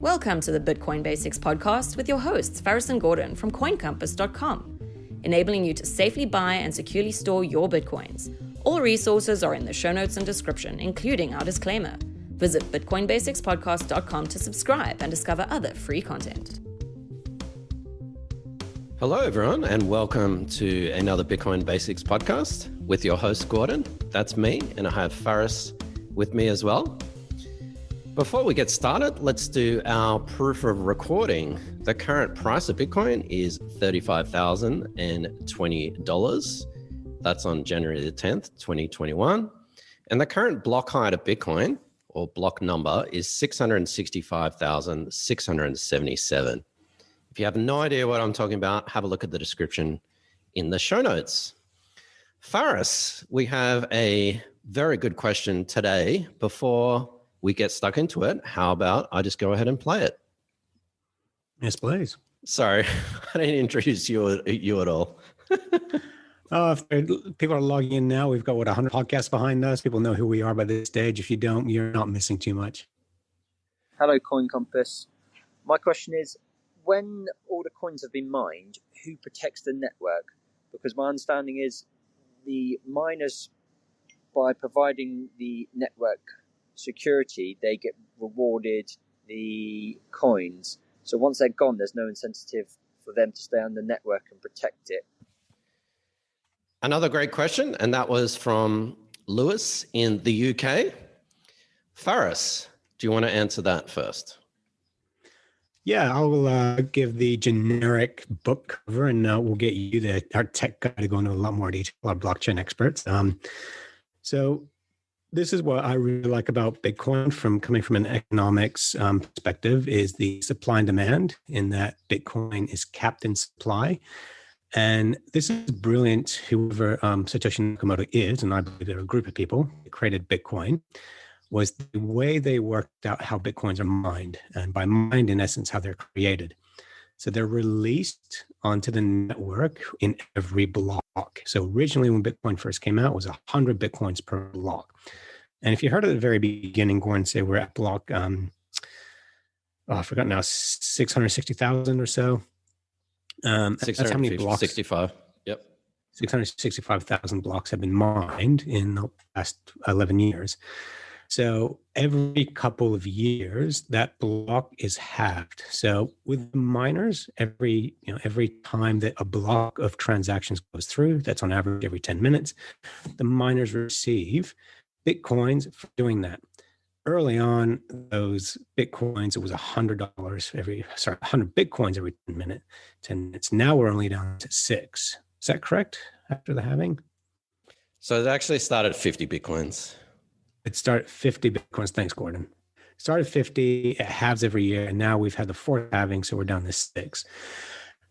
Welcome to the Bitcoin Basics podcast with your hosts, Faris and Gordon from CoinCompass.com, enabling you to safely buy and securely store your Bitcoins. All resources are in the show notes and description, including our disclaimer. Visit BitcoinBasicsPodcast.com to subscribe and discover other free content. Hello, everyone, and welcome to another Bitcoin Basics podcast with your host, Gordon. That's me, and I have Faris with me as well. Before we get started, let's do our proof of recording. The current price of Bitcoin is $35,020. That's on January the 10th, 2021. And the current block height of Bitcoin, or block number, is 665,677. If you have no idea what I'm talking about, have a look at the description in the show notes. Faris, we have a very good question today. Before we get stuck into it, how about I just go ahead and play it? Yes, please. Sorry, I didn't introduce you at all. If people are logging in now, we've got, 100 podcasts behind us. People know who we are by this stage. If you don't, you're not missing too much. Hello, Coin Compass. My question is, when all the coins have been mined, who protects the network? Because my understanding is the miners, by providing the network security, they get rewarded the coins. So once they're gone, there's no incentive for them to stay on the network and protect it. Another great question, and that was from Lewis in the UK. Faris, do you want to answer that first? Yeah, I'll give the generic book cover, and we'll get you, our tech guy, to go into a lot more detail, our blockchain experts. So this is what I really like about Bitcoin coming from an economics perspective, is the supply and demand, in that Bitcoin is capped in supply. And this is brilliant. Whoever Satoshi Nakamoto is, and I believe they're a group of people that created Bitcoin, was the way they worked out how Bitcoins are mined. And by mined, in essence, how they're created. So they're released onto the network in every block. So originally, when Bitcoin first came out, it was 100 Bitcoins per block. And if you heard at the very beginning, Gordon say we're at block, I forgot now, 660,000 or so. That's how many blocks? 65. Yep. 665,000 blocks have been mined in the past 11 years. So every couple of years, that block is halved. So with miners, every time that a block of transactions goes through, that's on average every 10 minutes, the miners receive Bitcoins for doing that. Early on, those Bitcoins, it was $100 100 Bitcoins every 10 minutes. Now we're only down to 6. Is that correct after the halving? So it actually started at 50 Bitcoins. It started 50 Bitcoins. Thanks, Gordon. It started 50, it halves every year, and now we've had the fourth halving, so we're down to 6.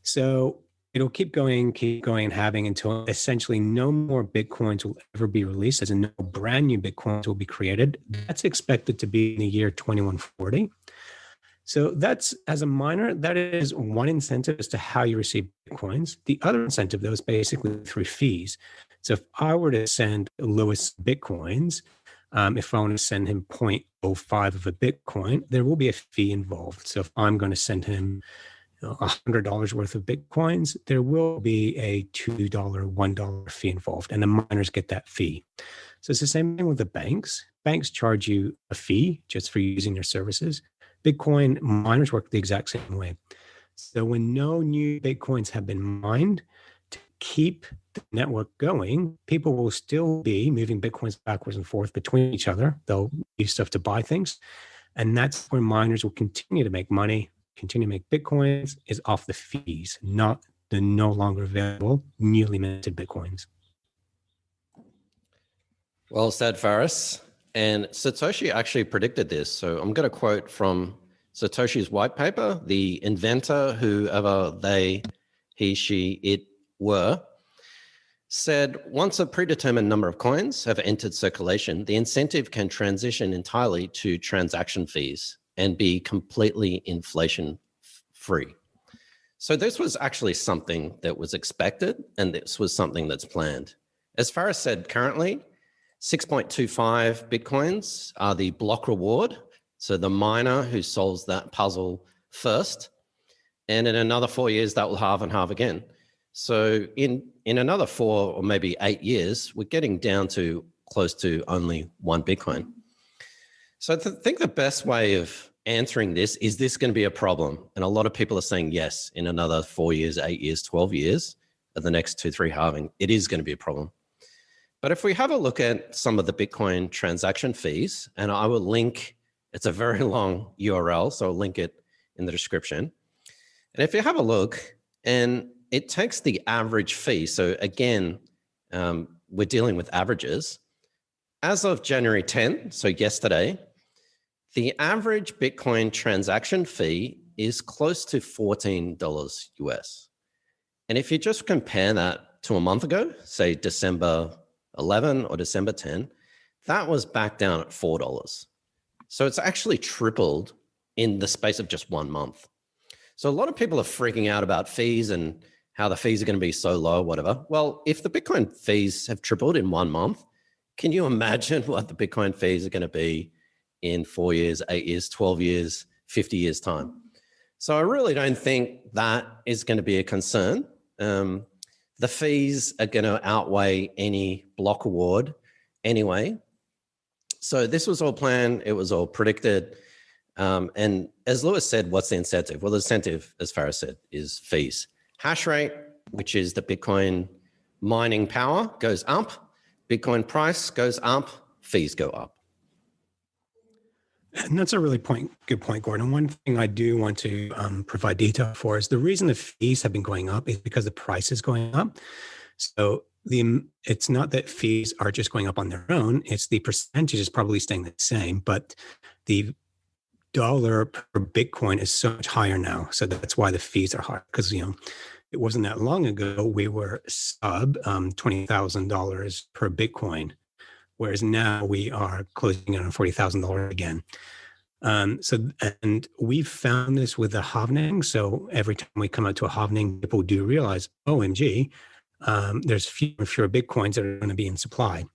So it'll keep going and halving until essentially no more Bitcoins will ever be released, as in no brand new Bitcoins will be created. That's expected to be in the year 2140. So that's, as a miner, that is one incentive as to how you receive Bitcoins. The other incentive, though, is basically through fees. So if I were to send Lewis Bitcoins, if I want to send him 0.05 of a Bitcoin, there will be a fee involved. So if I'm going to send him $100 worth of Bitcoins, there will be a $2, $1 fee involved, and the miners get that fee. So it's the same thing with the banks. Banks charge you a fee just for using their services. Bitcoin miners work the exact same way. So when no new Bitcoins have been mined, to keep the network going, people will still be moving Bitcoins backwards and forth between each other. They'll use stuff to buy things. And that's where miners will continue to make money, continue to make Bitcoins, is off the fees, not the no longer available newly minted Bitcoins. Well said, Faris. And Satoshi actually predicted this. So I'm going to quote from Satoshi's white paper: the inventor, whoever they, he, she, it were, said, once a predetermined number of coins have entered circulation, the incentive can transition entirely to transaction fees and be completely inflation free. So this was actually something that was expected, and this was something that's planned. As Faris said, currently 6.25 Bitcoins are the block reward So the miner who solves that puzzle first, and in another 4 years, that will halve and halve again. So in another 4 or maybe 8 years, we're getting down to close to only one Bitcoin. So I think the best way of answering this, is this going to be a problem? And a lot of people are saying yes, in another 4 years, 8 years, 12 years, at the next 2-3 halving, it is going to be a problem. But if we have a look at some of the Bitcoin transaction fees, and I will link, it's a very long URL, so I'll link it in the description. And if you have a look, and it takes the average fee. So again, we're dealing with averages. As of January 10, so yesterday, the average Bitcoin transaction fee is close to $14 US. And if you just compare that to a month ago, say December 11 or December 10, that was back down at $4. So it's actually tripled in the space of just 1 month. So a lot of people are freaking out about fees and how the fees are going to be so low, whatever. Well, if the Bitcoin fees have tripled in 1 month, can you imagine what the Bitcoin fees are going to be in 4 years, 8 years, 12 years, 50 years time? So I really don't think that is going to be a concern. The fees are going to outweigh any block reward anyway. So this was all planned. It was all predicted. And as Lewis said, what's the incentive? Well, the incentive, as Faris said, is fees. Hash rate, which is the Bitcoin mining power, goes up. Bitcoin price goes up, fees go up. And that's a really good point, Gordon. One thing I do want to provide detail for is the reason the fees have been going up is because the price is going up. So it's not that fees are just going up on their own. It's the percentage is probably staying the same, but the dollar per Bitcoin is so much higher now. So that's why the fees are higher, because, it wasn't that long ago we were sub $20,000 per Bitcoin, whereas now we are closing in on $40,000 again. And we've found this with the halvening. So every time we come out to a halvening, people do realize, OMG, there's fewer and fewer Bitcoins that are going to be in supply.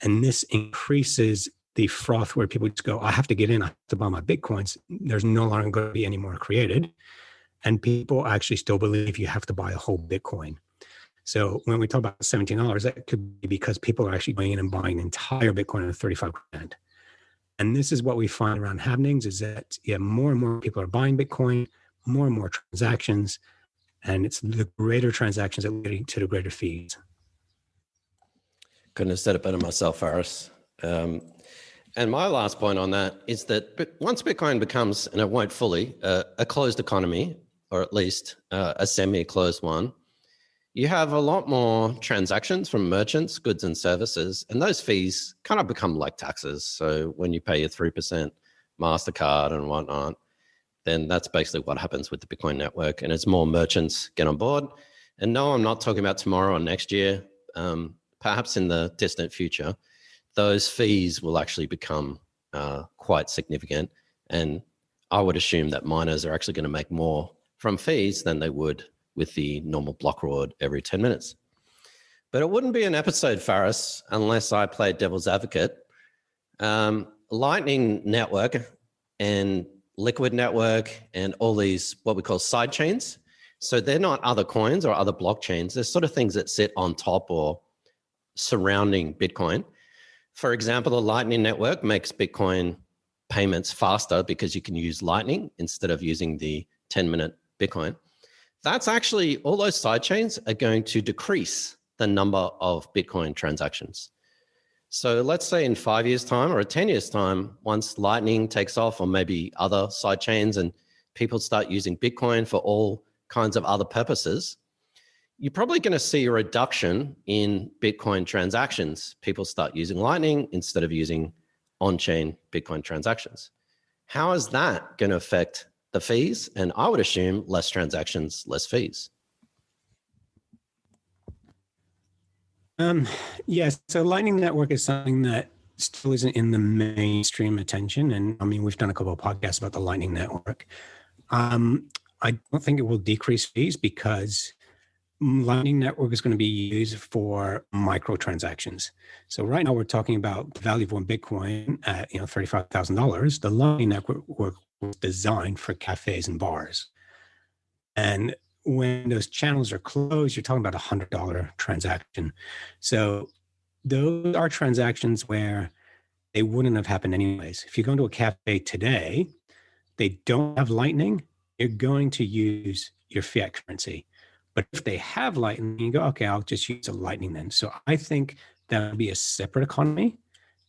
And this increases the froth where people just go, I have to get in, I have to buy my Bitcoins. There's no longer going to be any more created. And people actually still believe you have to buy a whole Bitcoin. So when we talk about $17, that could be because people are actually going in and buying an entire Bitcoin at 35 grand. And this is what we find around halvenings is that more and more people are buying Bitcoin, more and more transactions, and it's the greater transactions that lead to the greater fees. Couldn't have said it better myself, Faris. And my last point on that is that once Bitcoin becomes, and it won't fully, a closed economy, or at least a semi-closed one, you have a lot more transactions from merchants, goods and services, and those fees kind of become like taxes. So when you pay your 3% MasterCard and whatnot, then that's basically what happens with the Bitcoin network. And as more merchants get on board, and no, I'm not talking about tomorrow or next year, perhaps in the distant future, those fees will actually become quite significant. And I would assume that miners are actually going to make more from fees than they would with the normal block reward every 10 minutes. But it wouldn't be an episode, Faris, unless I played devil's advocate. Lightning Network and Liquid Network and all these what we call side chains. So they're not other coins or other blockchains. They're sort of things that sit on top or surrounding Bitcoin. For example, the Lightning Network makes Bitcoin payments faster because you can use Lightning instead of using the 10-minute Bitcoin. That's actually, all those side chains are going to decrease the number of Bitcoin transactions. So let's say in 5 years' time or 10 years' time, once Lightning takes off or maybe other side chains and people start using Bitcoin for all kinds of other purposes, you're probably going to see a reduction in Bitcoin transactions. People start using Lightning instead of using on-chain Bitcoin transactions. How is that going to affect the fees? And I would assume less transactions, less fees. Yes. So Lightning Network is something that still isn't in the mainstream attention. And I mean, we've done a couple of podcasts about the Lightning Network. I don't think it will decrease fees because Lightning Network is going to be used for microtransactions. So right now we're talking about the value of one Bitcoin at $35,000. The Lightning Network was designed for cafes and bars. And when those channels are closed, you're talking about a $100 transaction. So those are transactions where they wouldn't have happened anyways. If you go into a cafe today, they don't have Lightning, you're going to use your fiat currency. But if they have Lightning, you go, okay, I'll just use a Lightning then. So I think that would be a separate economy,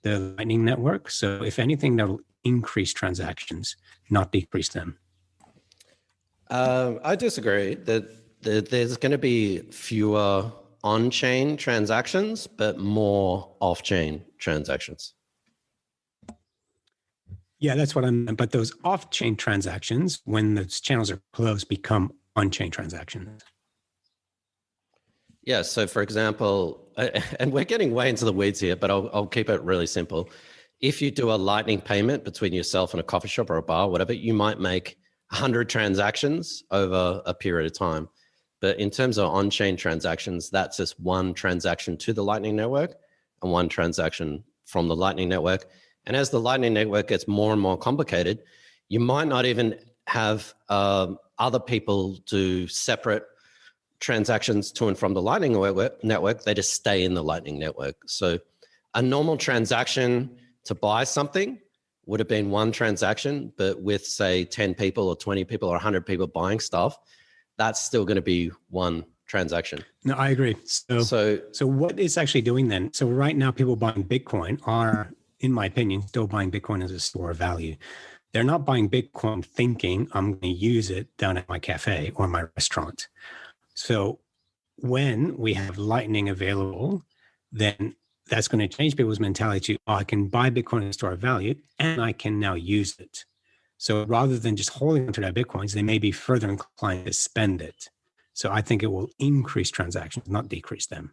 the Lightning Network. So if anything, that'll increase transactions, not decrease them. I disagree that there's going to be fewer on-chain transactions, but more off-chain transactions. Yeah, that's what I meant. But those off-chain transactions, when those channels are closed, become on-chain transactions. Yeah. So, for example, and we're getting way into the weeds here, but I'll keep it really simple. If you do a Lightning payment between yourself and a coffee shop or a bar, whatever, you might make 100 transactions over a period of time. But in terms of on-chain transactions, that's just one transaction to the Lightning Network and one transaction from the Lightning Network. And as the Lightning Network gets more and more complicated, you might not even have other people do separate transactions to and from the Lightning Network. They just stay in the Lightning Network. So a normal transaction to buy something would have been one transaction, but with, say, 10 people or 20 people or 100 people buying stuff, that's still going to be one transaction. No, I agree. So what it's actually doing then? So right now, people buying Bitcoin are, in my opinion, still buying Bitcoin as a store of value. They're not buying Bitcoin thinking I'm going to use it down at my cafe or my restaurant. So when we have Lightning available, then that's going to change people's mentality to, I can buy Bitcoin as a store of value and I can now use it. So rather than just holding onto their Bitcoins, they may be further inclined to spend it. So I think it will increase transactions, not decrease them.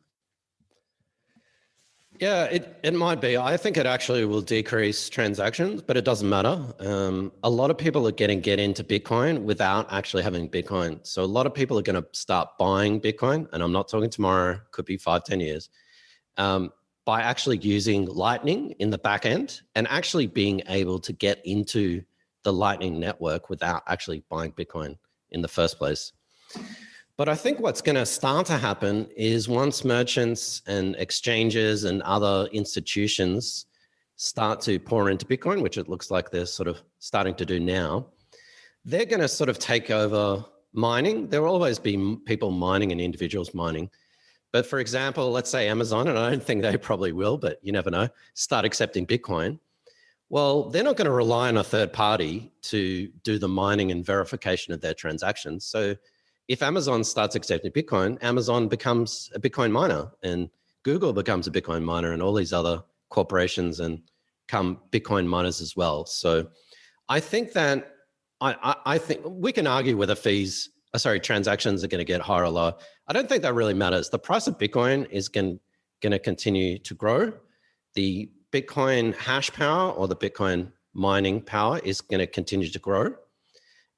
Yeah, it might be. I think it actually will decrease transactions, but it doesn't matter. A lot of people are get into Bitcoin without actually having Bitcoin. So a lot of people are going to start buying Bitcoin, and I'm not talking tomorrow, could be 5-10 years, by actually using Lightning in the back end and actually being able to get into the Lightning Network without actually buying Bitcoin in the first place. But I think what's going to start to happen is once merchants and exchanges and other institutions start to pour into Bitcoin, which it looks like they're sort of starting to do now, they're going to sort of take over mining. There will always be people mining and individuals mining. But for example, let's say Amazon, and I don't think they probably will, but you never know, start accepting Bitcoin. Well, they're not going to rely on a third party to do the mining and verification of their transactions. So if Amazon starts accepting Bitcoin, Amazon becomes a Bitcoin miner and Google becomes a Bitcoin miner and all these other corporations and become Bitcoin miners as well. So I think that I think we can argue whether transactions are going to get higher or lower. I don't think that really matters. The price of Bitcoin is going to continue to grow. The Bitcoin hash power or the Bitcoin mining power is going to continue to grow.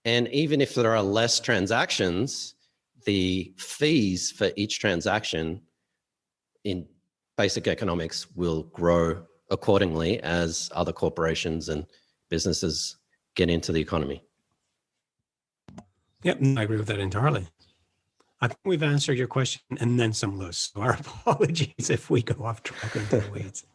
And even if there are less transactions, the fees for each transaction in basic economics will grow accordingly as other corporations and businesses get into the economy. Yep, I agree with that entirely. I think we've answered your question and then some, Lewis. So our apologies if we go off track into the weeds.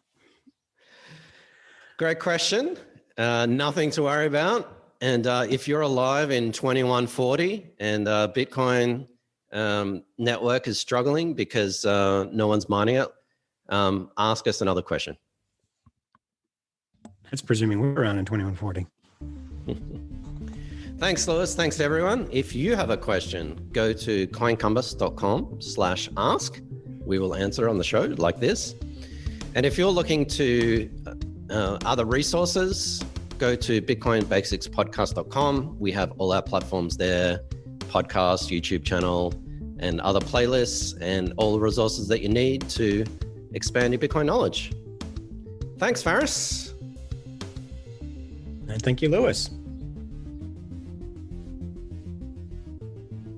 Great question. Nothing to worry about. And if you're alive in 2140 and Bitcoin network is struggling because no one's mining it, ask us another question. That's presuming we're around in 2140. Thanks, Lewis. Thanks, everyone. If you have a question, go to coincompass.com/ask. We will answer on the show like this. And if you're looking to other resources, go to bitcoinbasicspodcast.com. We have all our platforms there, podcast, YouTube channel, and other playlists, and all the resources that you need to expand your Bitcoin knowledge. Thanks, Faris. And thank you, Lewis.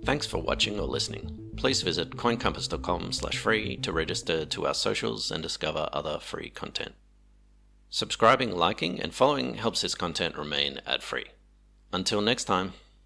Thanks for watching or listening. please visit coincompass.com/free to register to our socials and discover other free content. Subscribing, liking, and following helps this content remain ad-free. Until next time.